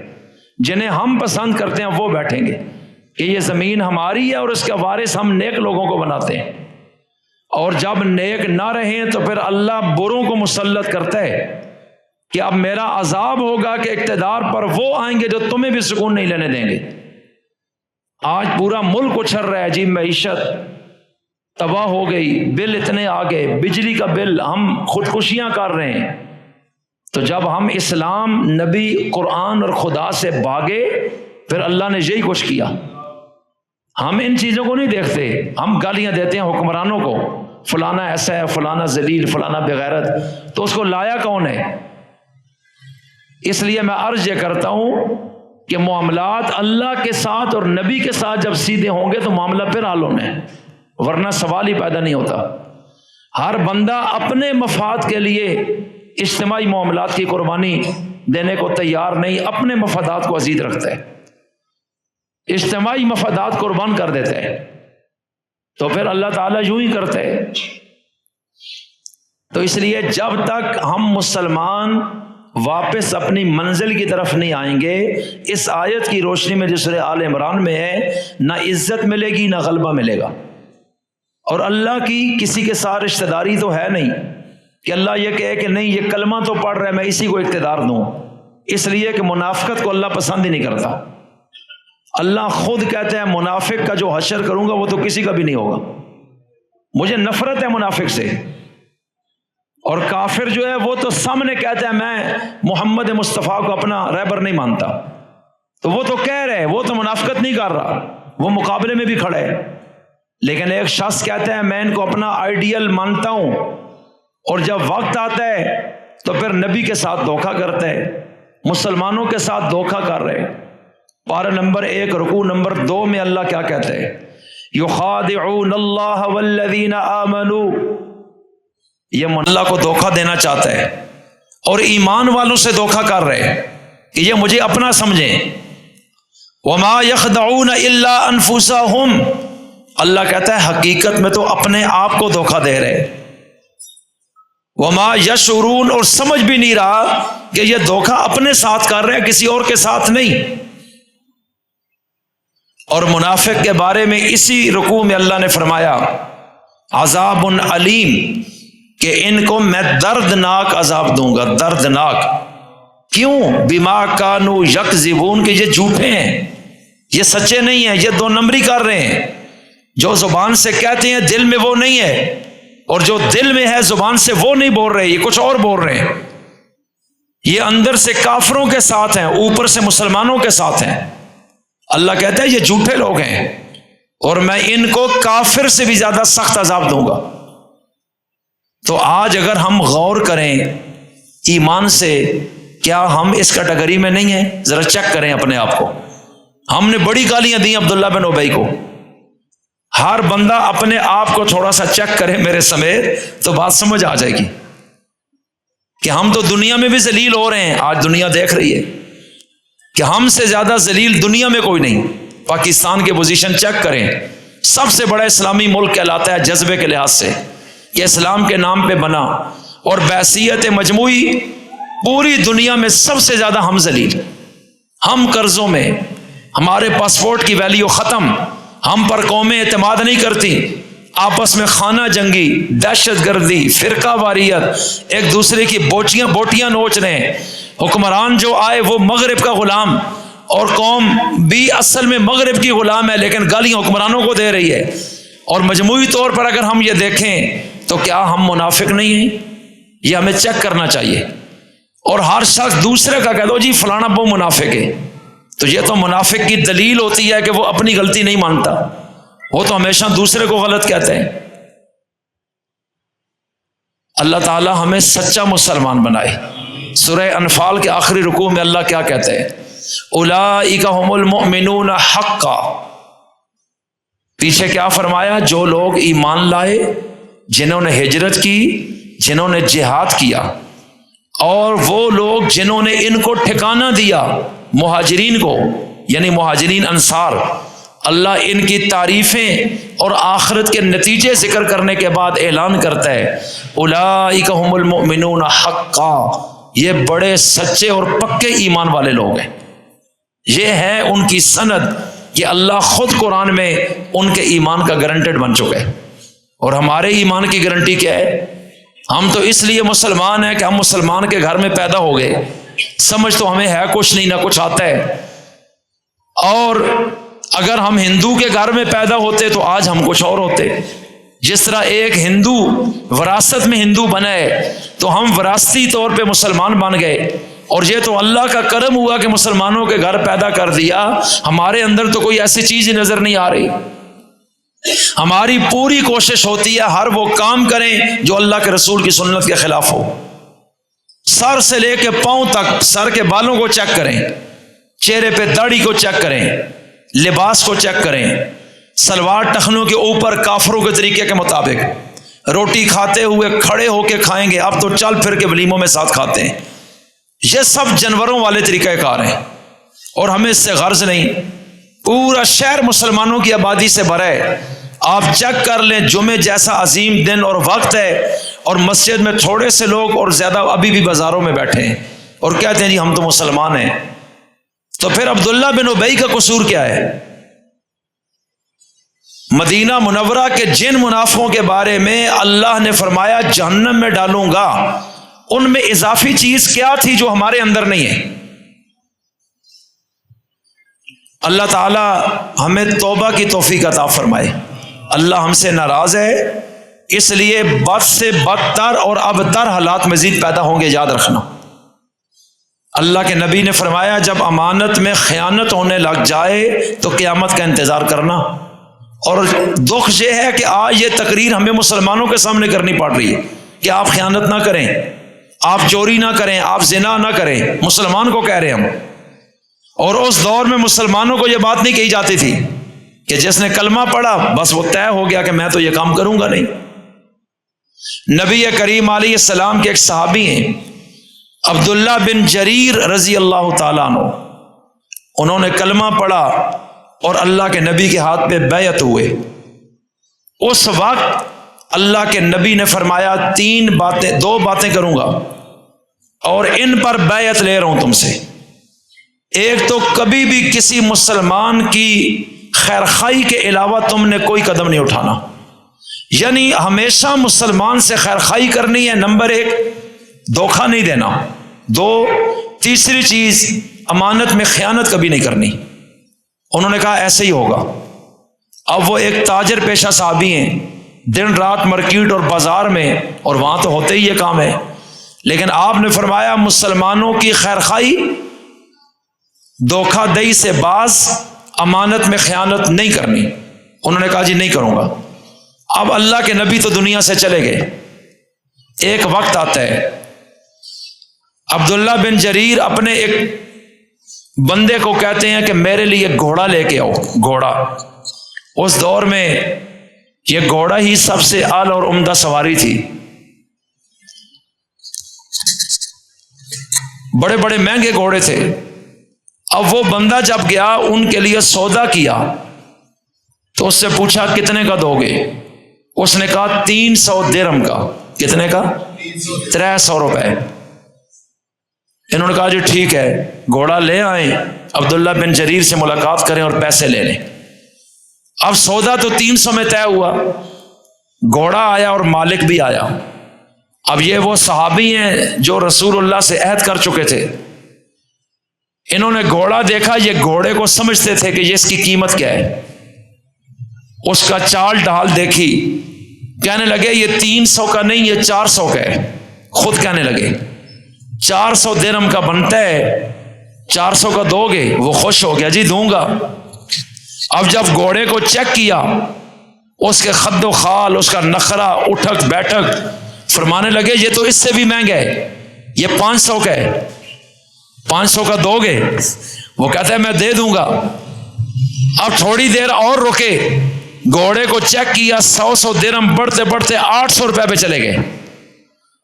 جنہیں ہم پسند کرتے ہیں وہ بیٹھیں گے، کہ یہ زمین ہماری ہے اور اس کا وارث ہم نیک لوگوں کو بناتے ہیں۔ اور جب نیک نہ رہیں تو پھر اللہ بروں کو مسلط کرتا ہے کہ اب میرا عذاب ہوگا کہ اقتدار پر وہ آئیں گے جو تمہیں بھی سکون نہیں لینے دیں گے۔ آج پورا ملک اچھل رہا ہے جی، معیشت تباہ ہو گئی، بل اتنے آ گئے، بجلی کا بل، ہم خودکشیاں کر رہے ہیں۔ تو جب ہم اسلام، نبی، قرآن اور خدا سے بھاگے پھر اللہ نے یہی کچھ کیا۔ ہم ان چیزوں کو نہیں دیکھتے، ہم گالیاں دیتے ہیں حکمرانوں کو، فلانا ایسا ہے، فلانا ذلیل، فلانا بغیرت، تو اس کو لایا کون ہے؟ اس لیے میں عرض یہ کرتا ہوں کہ معاملات اللہ کے ساتھ اور نبی کے ساتھ جب سیدھے ہوں گے تو معاملہ پھر حل ہونا ہے، ورنہ سوال ہی پیدا نہیں ہوتا۔ ہر بندہ اپنے مفاد کے لیے اجتماعی معاملات کی قربانی دینے کو تیار نہیں، اپنے مفادات کو عزیز رکھتا ہے، اجتماعی مفادات قربان کر دیتا ہے، تو پھر اللہ تعالیٰ یوں ہی کرتا ہے۔ تو اس لیے جب تک ہم مسلمان واپس اپنی منزل کی طرف نہیں آئیں گے، اس آیت کی روشنی میں جو سورہ آل عمران میں ہے، نہ عزت ملے گی نہ غلبہ ملے گا۔ اور اللہ کی کسی کے ساتھ رشتہ داری تو ہے نہیں کہ اللہ یہ کہے کہ نہیں یہ کلمہ تو پڑھ رہا ہے میں اسی کو اقتدار دوں، اس لیے کہ منافقت کو اللہ پسند ہی نہیں کرتا۔ اللہ خود کہتے ہیں منافق کا جو حشر کروں گا وہ تو کسی کا بھی نہیں ہوگا، مجھے نفرت ہے منافق سے۔ اور کافر جو ہے وہ تو سامنے کہتا ہے میں محمد مصطفیٰ کو اپنا رہبر نہیں مانتا، تو وہ تو کہہ رہے، وہ تو منافقت نہیں کر رہا، وہ مقابلے میں بھی کھڑے ہے۔ لیکن ایک شخص کہتا ہے میں ان کو اپنا آئیڈیل مانتا ہوں، اور جب وقت آتا ہے تو پھر نبی کے ساتھ دھوکہ کرتا ہے، مسلمانوں کے ساتھ دھوکہ کر رہے۔ پارہ نمبر 1 رکوع نمبر 2 میں اللہ کیا کہتے ہیں؟ یخادعون اللہ والذین آمنوا، یہ اللہ کو دھوکہ دینا چاہتا ہے اور ایمان والوں سے دھوکہ کر رہے کہ یہ مجھے اپنا سمجھیں۔ وما یخدعون الا انفسہم، اللہ کہتا ہے حقیقت میں تو اپنے آپ کو دھوکہ دے رہے۔ وما یشعرون، اور سمجھ بھی نہیں رہا کہ یہ دھوکہ اپنے ساتھ کر رہے ہیں، کسی اور کے ساتھ نہیں۔ اور منافق کے بارے میں اسی رکوع میں اللہ نے فرمایا عذاب علیم، کہ ان کو میں دردناک عذاب دوں گا، دردناک۔ کیوں؟ بما کانوا یکذبون، کہ یہ جھوٹے ہیں، یہ سچے نہیں ہیں، یہ 2 نمبری کر رہے ہیں۔ جو زبان سے کہتے ہیں دل میں وہ نہیں ہے، اور جو دل میں ہے زبان سے وہ نہیں بول رہے، یہ کچھ اور بول رہے ہیں۔ یہ اندر سے کافروں کے ساتھ ہیں، اوپر سے مسلمانوں کے ساتھ ہیں۔ اللہ کہتا ہے یہ جھوٹے لوگ ہیں اور میں ان کو کافر سے بھی زیادہ سخت عذاب دوں گا۔ تو آج اگر ہم غور کریں ایمان سے، کیا ہم اس کیٹیگری میں نہیں ہیں؟ ذرا چیک کریں اپنے آپ کو۔ ہم نے بڑی گالیاں دی عبداللہ بن ابی کو، ہر بندہ اپنے آپ کو تھوڑا سا چیک کرے میرے سمیت تو بات سمجھ آ جائے گی کہ ہم تو دنیا میں بھی ذلیل ہو رہے ہیں۔ آج دنیا دیکھ رہی ہے کہ ہم سے زیادہ ذلیل دنیا میں کوئی نہیں۔ پاکستان کے پوزیشن چیک کریں، سب سے بڑا اسلامی ملک کہلاتا ہے جذبے کے لحاظ سے کہ اسلام کے نام پہ بنا، اور بحیثیت مجموعی پوری دنیا میں سب سے زیادہ ہم ذلیل، ہم قرضوں میں، ہمارے پاسپورٹ کی ویلیو ختم، ہم پر قومیں اعتماد نہیں کرتی، آپس میں خانہ جنگی، دہشت گردی، فرقہ واریت، ایک دوسرے کی بوٹیاں نوچ رہے ہیں۔ حکمران جو آئے وہ مغرب کا غلام، اور قوم بھی اصل میں مغرب کی غلام ہے لیکن گالیاں حکمرانوں کو دے رہی ہے۔ اور مجموعی طور پر اگر ہم یہ دیکھیں تو کیا ہم منافق نہیں ہیں؟ یہ ہمیں چیک کرنا چاہیے۔ اور ہر شخص دوسرے کا کہہ دو جی فلانا وہ منافق ہے، تو یہ تو منافق کی دلیل ہوتی ہے کہ وہ اپنی غلطی نہیں مانتا، وہ تو ہمیشہ دوسرے کو غلط کہتے ہیں۔ اللہ تعالی ہمیں سچا مسلمان بنائے۔ سورہ انفال کے آخری رکوع میں اللہ کیا کہتے ہیں؟ اولئک هم المؤمنون حقا۔ پیچھے کیا فرمایا؟ جو لوگ ایمان لائے، جنہوں نے ہجرت کی، جنہوں نے جہاد کیا، اور وہ لوگ جنہوں نے ان کو ٹھکانہ دیا، مہاجرین کو، یعنی مہاجرین انصار۔ اللہ ان کی تعریفیں اور آخرت کے نتیجے ذکر کرنے کے بعد اعلان کرتا ہے اولئک هم المؤمنون حقا، یہ بڑے سچے اور پکے ایمان والے لوگ ہیں۔ یہ ہے ان کی سند کہ اللہ خود قرآن میں ان کے ایمان کا گارنٹیڈ بن چکا ہے۔ اور ہمارے ایمان کی گارنٹی کیا ہے؟ ہم تو اس لیے مسلمان ہیں کہ ہم مسلمان کے گھر میں پیدا ہو گئے، سمجھ تو ہمیں ہے کچھ نہیں، نہ کچھ آتا ہے۔ اور اگر ہم ہندو کے گھر میں پیدا ہوتے تو آج ہم کچھ اور ہوتے۔ جس طرح ایک ہندو وراثت میں ہندو بنا ہے تو ہم وراثتی طور پہ مسلمان بن گئے، اور یہ تو اللہ کا کرم ہوا کہ مسلمانوں کے گھر پیدا کر دیا۔ ہمارے اندر تو کوئی ایسی چیز نظر نہیں آ رہی۔ ہماری پوری کوشش ہوتی ہے ہر وہ کام کریں جو اللہ کے رسول کی سنت کے خلاف ہو۔ سر سے لے کے پاؤں تک، سر کے بالوں کو چیک کریں، چہرے پہ داڑھی کو چیک کریں، لباس کو چیک کریں، سلوار ٹخنوں کے اوپر کافروں کے طریقے کے مطابق، روٹی کھاتے ہوئے کھڑے ہو کے کھائیں گے، اب تو چل پھر کے ولیموں میں ساتھ کھاتے ہیں۔ یہ سب جانوروں والے طریقہ کار ہیں، اور ہمیں اس سے غرض نہیں۔ پورا شہر مسلمانوں کی آبادی سے بھرا ہے۔ آپ چیک کر لیں، جمعے جیسا عظیم دن اور وقت ہے اور مسجد میں تھوڑے سے لوگ اور زیادہ ابھی بھی بازاروں میں بیٹھے ہیں اور کہتے ہیں جی ہم تو مسلمان ہیں۔ تو پھر عبداللہ بن ابی کا قصور کیا ہے؟ مدینہ منورہ کے جن منافقوں کے بارے میں اللہ نے فرمایا جہنم میں ڈالوں گا، ان میں اضافی چیز کیا تھی جو ہمارے اندر نہیں ہے؟ اللہ تعالی ہمیں توبہ کی توفیق عطا فرمائے۔ اللہ ہم سے ناراض ہے، اس لیے بد سے بدتر اور ابتر حالات مزید پیدا ہوں گے، یاد رکھنا۔ اللہ کے نبی نے فرمایا جب امانت میں خیانت ہونے لگ جائے تو قیامت کا انتظار کرنا۔ اور دکھ یہ ہے کہ آج یہ تقریر ہمیں مسلمانوں کے سامنے کرنی پڑ رہی ہے کہ آپ خیانت نہ کریں، آپ چوری نہ کریں، آپ زنا نہ کریں، مسلمان کو کہہ رہے ہم۔ اور اس دور میں مسلمانوں کو یہ بات نہیں کہی جاتی تھی کہ جس نے کلمہ پڑھا بس وہ طے ہو گیا کہ میں تو یہ کام کروں گا نہیں۔ نبی کریم علیہ السلام کے ایک صحابی ہیں عبداللہ بن جریر رضی اللہ تعالیٰ عنہ، انہوں نے کلمہ پڑھا اور اللہ کے نبی کے ہاتھ پہ بیعت ہوئے۔ اس وقت اللہ کے نبی نے فرمایا دو باتیں کروں گا اور ان پر بیعت لے رہا ہوں تم سے۔ ایک تو کبھی بھی کسی مسلمان کی خیرخواہی کے علاوہ تم نے کوئی قدم نہیں اٹھانا، یعنی ہمیشہ مسلمان سے خیرخواہی کرنی ہے، نمبر 1 دھوکہ نہیں دینا، 2 تیسری چیز امانت میں خیانت کبھی نہیں کرنی۔ انہوں نے کہا ایسے ہی ہوگا۔ اب وہ ایک تاجر پیشہ صحابی ہیں، دن رات مارکیٹ اور بازار میں، اور وہاں تو ہوتے ہی یہ کام ہے، لیکن آپ نے فرمایا مسلمانوں کی خیرخواہی دھوکہ دہی سے باز امانت میں خیانت نہیں کرنی. انہوں نے کہا جی نہیں کروں گا. اب اللہ کے نبی تو دنیا سے چلے گئے. ایک وقت آتا ہے عبداللہ بن جریر اپنے ایک بندے کو کہتے ہیں کہ میرے لیے گھوڑا لے کے آؤ. گھوڑا اس دور میں یہ گھوڑا ہی سب سے اعلی اور عمدہ سواری تھی. بڑے بڑے مہنگے گھوڑے تھے. اب وہ بندہ جب گیا ان کے لیے سودا کیا تو اس سے پوچھا کتنے کا دو گے؟ اس نے کہا 300 درہم کا. کتنے کا؟ 300 روپے. انہوں نے کہا جی ٹھیک ہے. گھوڑا لے آئیں, عبداللہ بن جریر سے ملاقات کریں اور پیسے لے لیں. اب سودا تو 300 میں طے ہوا. گھوڑا آیا اور مالک بھی آیا. اب یہ وہ صحابی ہیں جو رسول اللہ سے عہد کر چکے تھے. انہوں نے گھوڑا دیکھا, یہ گھوڑے کو سمجھتے تھے کہ یہ اس کی قیمت کیا ہے. اس کا چال ڈھال دیکھی, کہنے لگے یہ 300 کا نہیں, یہ 400 کا ہے. خود کہنے لگے 400 درہم کا بنتا ہے, 400 کا دو گے؟ وہ خوش ہو گیا, جی دوں گا. اب جب گھوڑے کو چیک کیا, اس کے خد و خال, اس کا نخرا, اٹھک بیٹھک, فرمانے لگے یہ تو اس سے بھی مہنگا ہے, یہ 500 کا ہے, 500 کا دو گے؟ وہ کہتا ہے میں دے دوں گا. اب تھوڑی دیر اور رکے, گھوڑے کو چیک کیا, 100 درہم بڑھتے بڑھتے 800 روپے پہ چلے گئے.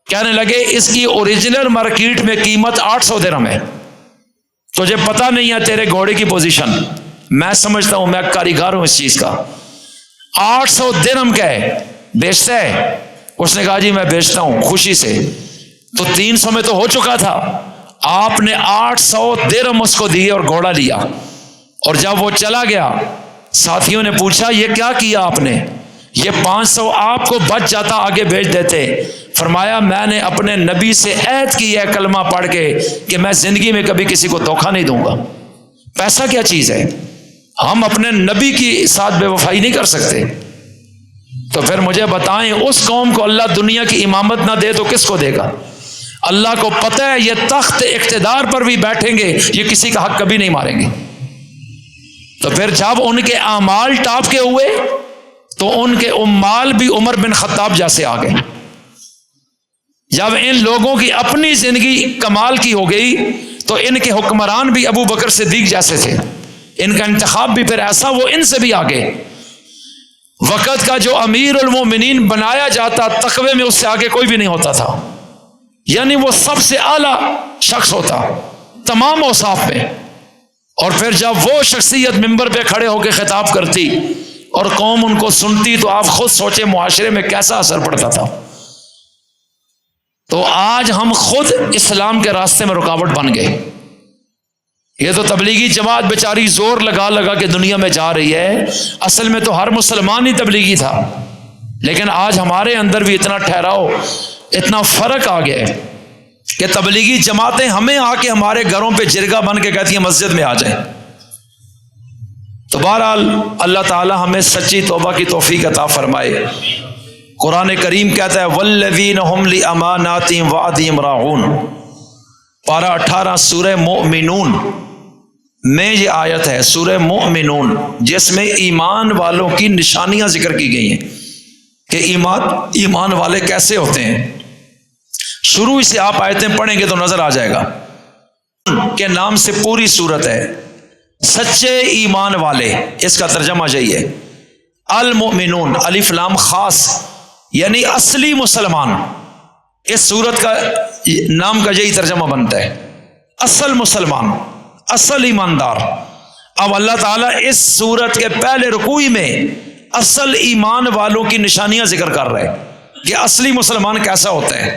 کہنے لگے اس کی اوریجنل مارکیٹ میں قیمت 800 درہم ہے, تجھے پتہ نہیں ہے تیرے گھوڑے کی پوزیشن. میں سمجھتا ہوں, میں کاریگر ہوں اس چیز کا. 800 درہم کا ہے, بیچتا ہے؟ اس نے کہا جی میں بیچتا ہوں, خوشی سے. تو 300 میں تو ہو چکا تھا. آپ نے 800 درہم اس کو دیے اور گھوڑا لیا. اور جب وہ چلا گیا, ساتھیوں نے پوچھا یہ کیا کیا آپ نے؟ یہ 500 آپ کو بچ جاتا, آگے بھیج دیتے. فرمایا میں نے اپنے نبی سے عہد کیا ہے کلمہ پڑھ کے کہ میں زندگی میں کبھی کسی کو دھوکہ نہیں دوں گا. پیسہ کیا چیز ہے؟ ہم اپنے نبی کی ساتھ بے وفائی نہیں کر سکتے. تو پھر مجھے بتائیں, اس قوم کو اللہ دنیا کی امامت نہ دے تو کس کو دے گا؟ اللہ کو پتہ ہے یہ تخت اقتدار پر بھی بیٹھیں گے, یہ کسی کا حق کبھی نہیں ماریں گے. تو پھر جب ان کے اعمال ٹاپ کے ہوئے تو ان کے عمال بھی عمر بن خطاب جیسے آ گئے. جب ان لوگوں کی اپنی زندگی کمال کی ہو گئی تو ان کے حکمران بھی ابو بکر صدیق جیسے تھے. ان کا انتخاب بھی پھر ایسا, وہ ان سے بھی آگے. وقت کا جو امیر المومنین بنایا جاتا, تقوی میں اس سے آگے کوئی بھی نہیں ہوتا تھا. یعنی وہ سب سے اعلیٰ شخص ہوتا تمام اوصاف میں. اور پھر جب وہ شخصیت ممبر پہ کھڑے ہو کے خطاب کرتی اور قوم ان کو سنتی تو آپ خود سوچے معاشرے میں کیسا اثر پڑتا تھا. تو آج ہم خود اسلام کے راستے میں رکاوٹ بن گئے. یہ تو تبلیغی جماعت بیچاری زور لگا لگا کے دنیا میں جا رہی ہے, اصل میں تو ہر مسلمان ہی تبلیغی تھا. لیکن آج ہمارے اندر بھی اتنا ٹھہراؤ, اتنا فرق آ گیا ہے کہ تبلیغی جماعتیں ہمیں آ کے ہمارے گھروں پہ جرگہ بن کے کہتی ہیں مسجد میں آ جائیں. تو بہرحال اللہ تعالی ہمیں سچی توبہ کی توفیق عطا فرمائے. قرآن کریم کہتا ہے والذین هم لاماناتهم وعدہم راعون, پارہ 18 سورہ مؤمنون میں یہ آیت ہے, سورہ مؤمنون, جس میں ایمان والوں کی نشانیاں ذکر کی گئی ہیں کہ ایمان والے کیسے ہوتے ہیں. شروع سے آپ آیتیں پڑھیں گے تو نظر آ جائے گا کہ نام سے پوری صورت ہے سچے ایمان والے. اس کا ترجمہ یہی ہے, المؤمنون, الف لام خاص, یعنی اصلی مسلمان. اس صورت کا نام کا یہی ترجمہ بنتا ہے, اصل مسلمان, اصل ایماندار. اب اللہ تعالیٰ اس صورت کے پہلے رکوع میں اصل ایمان والوں کی نشانیاں ذکر کر رہے ہیں کہ اصلی مسلمان کیسا ہوتا ہے.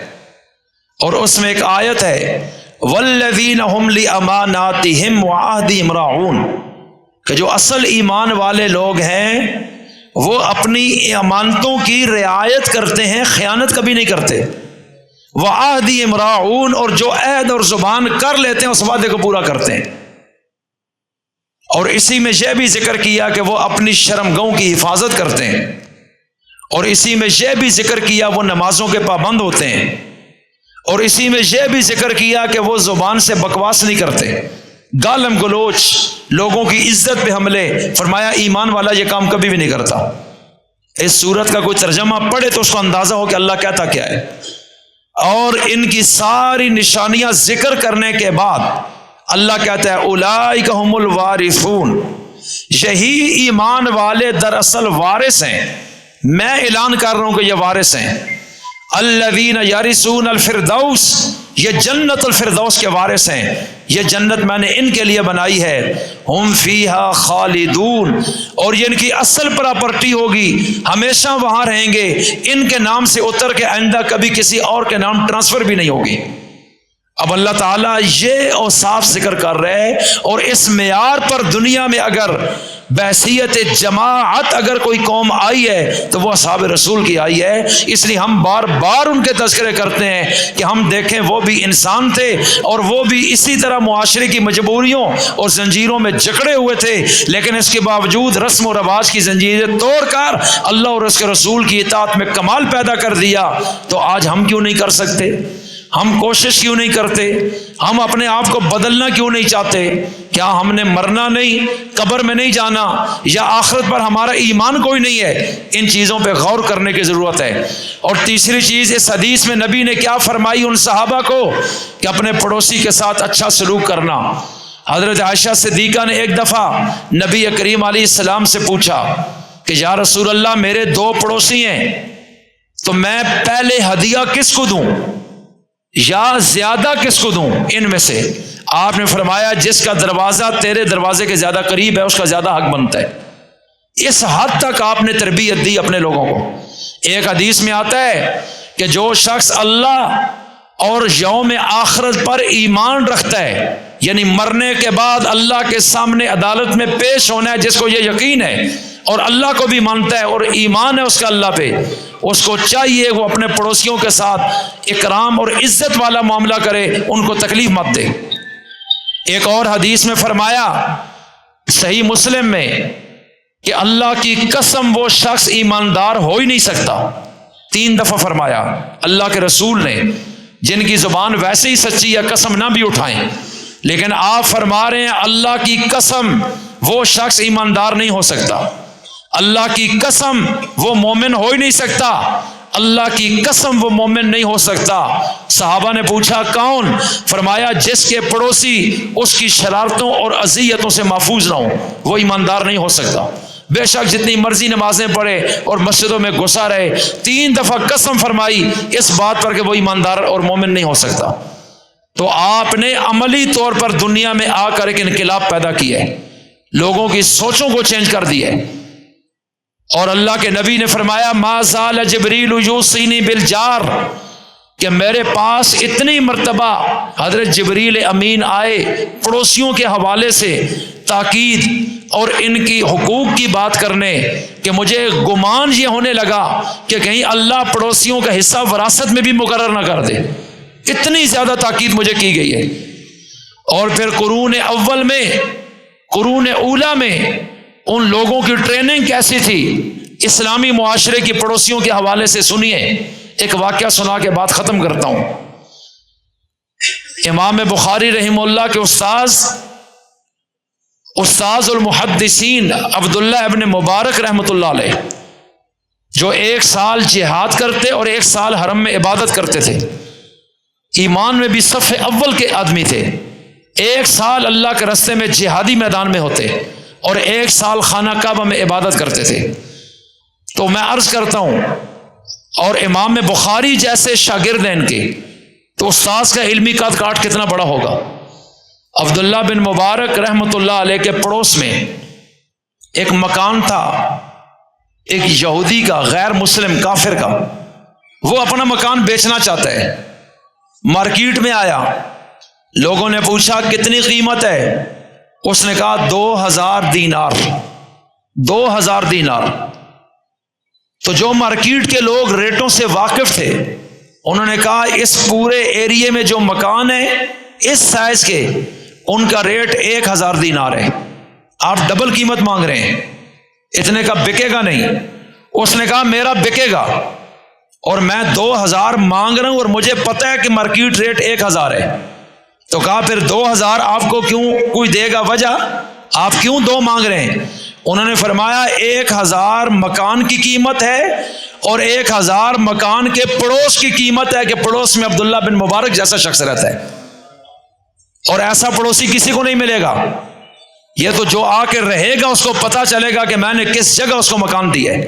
اور اس میں ایک آیت ہے والذین هم لاماناتهم وعهدہم راعون, کہ جو اصل ایمان والے لوگ ہیں وہ اپنی امانتوں کی رعایت کرتے ہیں, خیانت کبھی نہیں کرتے. وعہدہم راعون, اور جو عہد اور زبان کر لیتے ہیں اس وعدے کو پورا کرتے ہیں. اور اسی میں یہ بھی ذکر کیا کہ وہ اپنی شرمگاہوں کی حفاظت کرتے ہیں. اور اسی میں یہ بھی ذکر کیا وہ نمازوں کے پابند ہوتے ہیں. اور اسی میں یہ بھی ذکر کیا کہ وہ زبان سے بکواس نہیں کرتے, گالم گلوچ، لوگوں کی عزت پہ حملے، فرمایا ایمان والا یہ کام کبھی بھی نہیں کرتا۔ اس صورت کا کوئی ترجمہ پڑھے تو اس کو اندازہ ہو کہ اللہ کہتا کیا ہے۔ اور ان کی ساری نشانیاں ذکر کرنے کے بعد اللہ کہتا ہے اولئک ھم الوارثون، یہی ایمان والے دراصل وارث ہیں، میں اعلان کر رہا ہوں کہ یہ وارث ہیں۔ الذین یرثون الفردوس، یہ جنت الفردوس کے وارث ہیں، یہ جنت میں نے ان کے لیے بنائی ہے۔ ہم فیہا خالدون، اور یہ ان کی اصل پراپرٹی ہوگی، ہمیشہ وہاں رہیں گے، ان کے نام سے اتر کے آئندہ کبھی کسی اور کے نام ٹرانسفر بھی نہیں ہوگی۔ اب اللہ تعالیٰ یہ اوصاف ذکر کر رہے ہیں، اور اس معیار پر دنیا میں اگر بحیثیت جماعت اگر کوئی قوم آئی ہے تو وہ اصحاب رسول کی آئی ہے۔ اس لیے ہم بار بار ان کے تذکرے کرتے ہیں کہ ہم دیکھیں وہ بھی انسان تھے، اور وہ بھی اسی طرح معاشرے کی مجبوریوں اور زنجیروں میں جکڑے ہوئے تھے، لیکن اس کے باوجود رسم و رواج کی زنجیریں توڑ کر اللہ اور اس کے رسول کی اطاعت میں کمال پیدا کر دیا۔ تو آج ہم کیوں نہیں کر سکتے؟ ہم کوشش کیوں نہیں کرتے؟ ہم اپنے آپ کو بدلنا کیوں نہیں چاہتے؟ کیا ہم نے مرنا نہیں، قبر میں نہیں جانا، یا آخرت پر ہمارا ایمان کوئی نہیں ہے؟ ان چیزوں پہ غور کرنے کی ضرورت ہے۔ اور تیسری چیز، اس حدیث میں نبی نے کیا فرمائی ان صحابہ کو کہ اپنے پڑوسی کے ساتھ اچھا سلوک کرنا۔ حضرت عائشہ صدیقہ نے ایک دفعہ نبی کریم علیہ السلام سے پوچھا کہ یا رسول اللہ، میرے 2 پڑوسی ہیں، تو میں پہلے ہدیہ کس کو دوں یا زیادہ کس کو دوں ان میں سے؟ آپ نے فرمایا جس کا دروازہ تیرے دروازے کے زیادہ قریب ہے اس کا زیادہ حق بنتا ہے۔ اس حد تک آپ نے تربیت دی اپنے لوگوں کو۔ ایک حدیث میں آتا ہے کہ جو شخص اللہ اور یوم آخرت پر ایمان رکھتا ہے، یعنی مرنے کے بعد اللہ کے سامنے عدالت میں پیش ہونا ہے، جس کو یہ یقین ہے اور اللہ کو بھی مانتا ہے اور ایمان ہے اس کا اللہ پہ، اس کو چاہیے وہ اپنے پڑوسیوں کے ساتھ اکرام اور عزت والا معاملہ کرے، ان کو تکلیف مت دے۔ ایک اور حدیث میں فرمایا صحیح مسلم میں کہ اللہ کی قسم وہ شخص ایماندار ہو ہی نہیں سکتا، 3 دفعہ فرمایا اللہ کے رسول نے، جن کی زبان ویسے ہی سچی ہے قسم نہ بھی اٹھائیں، لیکن آپ فرما رہے ہیں اللہ کی قسم وہ شخص ایماندار نہیں ہو سکتا، اللہ کی قسم وہ مومن ہو ہی نہیں سکتا، اللہ کی قسم وہ مومن نہیں ہو سکتا۔ صحابہ نے پوچھا کون؟ فرمایا جس کے پڑوسی اس کی شرارتوں اور اذیتوں سے محفوظ نہ ہو، وہ ایماندار نہیں ہو سکتا، بے شک جتنی مرضی نمازیں پڑھے اور مسجدوں میں گھسا رہے، 3 دفعہ قسم فرمائی اس بات پر کہ وہ ایماندار اور مومن نہیں ہو سکتا۔ تو آپ نے عملی طور پر دنیا میں آ کر ایک انقلاب پیدا کیا ہے، لوگوں کی سوچوں کو چینج کر دیا ہے۔ اور اللہ کے نبی نے فرمایا ما زال جبریل یوصینی بالجار، کہ میرے پاس اتنی مرتبہ حضرت جبریل امین آئے پڑوسیوں کے حوالے سے تاکید اور ان کی حقوق کی بات کرنے کہ مجھے گمان یہ ہونے لگا کہ کہیں اللہ پڑوسیوں کا حصہ وراثت میں بھی مقرر نہ کر دے، اتنی زیادہ تاکید مجھے کی گئی ہے۔ اور پھر قرون اول میں، قرون اولا میں ان لوگوں کی ٹریننگ کیسی تھی اسلامی معاشرے کی پڑوسیوں کے حوالے سے سنیے۔ ایک واقعہ سنا کے بعد ختم کرتا ہوں۔ امام بخاری رحمہ اللہ کے استاذ المحدثین عبداللہ ابن مبارک رحمۃ اللہ علیہ، جو 1 سال جہاد کرتے اور 1 سال حرم میں عبادت کرتے تھے، ایمان میں بھی صف اول کے آدمی تھے، 1 سال اللہ کے راستے میں جہادی میدان میں ہوتے اور 1 سال خانہ کعبہ میں عبادت کرتے تھے۔ تو میں عرض کرتا ہوں، اور امام بخاری جیسے شاگرد ہیں ان کے، تو استاذ کا علمی قد کاٹ کتنا بڑا ہوگا۔ عبداللہ بن مبارک رحمۃ اللہ علیہ کے پڑوس میں ایک مکان تھا، ایک یہودی کا، غیر مسلم کافر کا، وہ اپنا مکان بیچنا چاہتا ہے، مارکیٹ میں آیا، لوگوں نے پوچھا کتنی قیمت ہے؟ اس نے کہا 2000 دینار، 2000 دینار۔ تو جو مارکیٹ کے لوگ ریٹوں سے واقف تھے انہوں نے کہا اس پورے ایریے میں جو مکان ہے اس سائز کے، ان کا ریٹ 1000 دینار ہے، آپ ڈبل قیمت مانگ رہے ہیں، اتنے کا بکے گا نہیں۔ اس نے کہا میرا بکے گا، اور میں 2000 مانگ رہا ہوں اور مجھے پتہ ہے کہ مارکیٹ ریٹ 1000 ہے۔ تو کہا پھر 2000 آپ کو کیوں کوئی دے گا؟ وجہ آپ کیوں 2 مانگ رہے ہیں؟ انہوں نے فرمایا 1000 مکان کی قیمت ہے اور 1000 مکان کے پڑوس کی قیمت ہے کہ پڑوس میں عبداللہ بن مبارک جیسا شخص رہتا ہے، اور ایسا پڑوسی کسی کو نہیں ملے گا۔ یہ تو جو آ کے رہے گا اس کو پتا چلے گا کہ میں نے کس جگہ اس کو مکان دیا ہے۔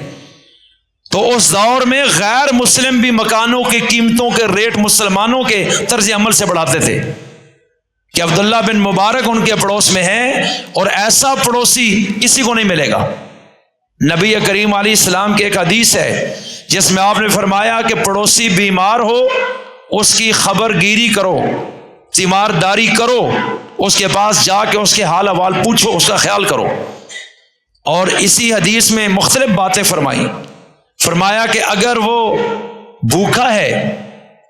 تو اس دور میں غیر مسلم بھی مکانوں کی قیمتوں کے ریٹ مسلمانوں کے طرز عمل سے بڑھاتے تھے کہ عبداللہ بن مبارک ان کے پڑوس میں ہے اور ایسا پڑوسی کسی کو نہیں ملے گا۔ نبی کریم علیہ السلام کی ایک حدیث ہے جس میں آپ نے فرمایا کہ پڑوسی بیمار ہو اس کی خبر گیری کرو، تیمارداری کرو، اس کے پاس جا کے اس کے حال احوال پوچھو، اس کا خیال کرو۔ اور اسی حدیث میں مختلف باتیں فرمایا کہ اگر وہ بھوکا ہے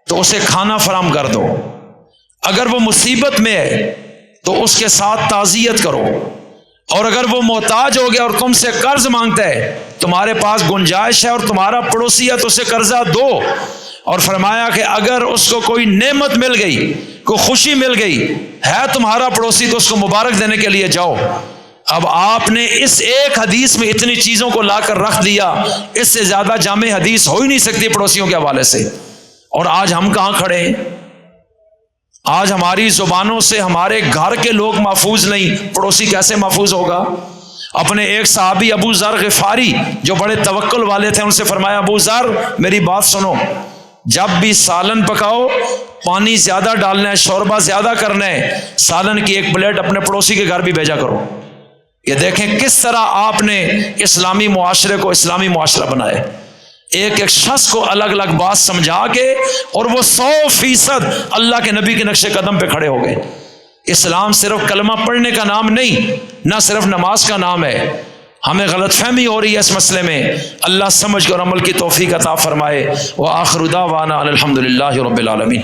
تو اسے کھانا فراہم کر دو، اگر وہ مصیبت میں ہے تو اس کے ساتھ تعزیت کرو، اور اگر وہ محتاج ہو گیا اور تم سے قرض مانگتا ہے، تمہارے پاس گنجائش ہے اور تمہارا پڑوسی ہے تو اسے قرضہ دو۔ اور فرمایا کہ اگر اس کو کوئی نعمت مل گئی، کوئی خوشی مل گئی ہے تمہارا پڑوسی تو اس کو مبارک دینے کے لیے جاؤ۔ اب آپ نے اس ایک حدیث میں اتنی چیزوں کو لا کر رکھ دیا، اس سے زیادہ جامع حدیث ہو ہی نہیں سکتی پڑوسیوں کے حوالے سے۔ اور آج ہم کہاں کھڑے ہیں؟ آج ہماری زبانوں سے ہمارے گھر کے لوگ محفوظ نہیں، پڑوسی کیسے محفوظ ہوگا؟ اپنے ایک صحابی ابو ذر غفاری جو بڑے توکل والے تھے، ان سے فرمایا ابو ذر میری بات سنو، جب بھی سالن پکاؤ پانی زیادہ ڈالنا ہے، شوربہ زیادہ کرنا ہے، سالن کی 1 پلیٹ اپنے پڑوسی کے گھر بھی بھیجا کرو۔ یہ دیکھیں کس طرح آپ نے اسلامی معاشرے کو اسلامی معاشرہ بنایا، ایک ایک شخص کو الگ الگ بات سمجھا کے، اور وہ 100% اللہ کے نبی کے نقش قدم پہ کھڑے ہو گئے۔ اسلام صرف کلمہ پڑھنے کا نام نہیں، نہ صرف نماز کا نام ہے۔ ہمیں غلط فہمی ہو رہی ہے اس مسئلے میں، اللہ سمجھ کر عمل کی توفیق عطا فرمائے۔ وآخر دعوانا الحمدللہ رب العالمین۔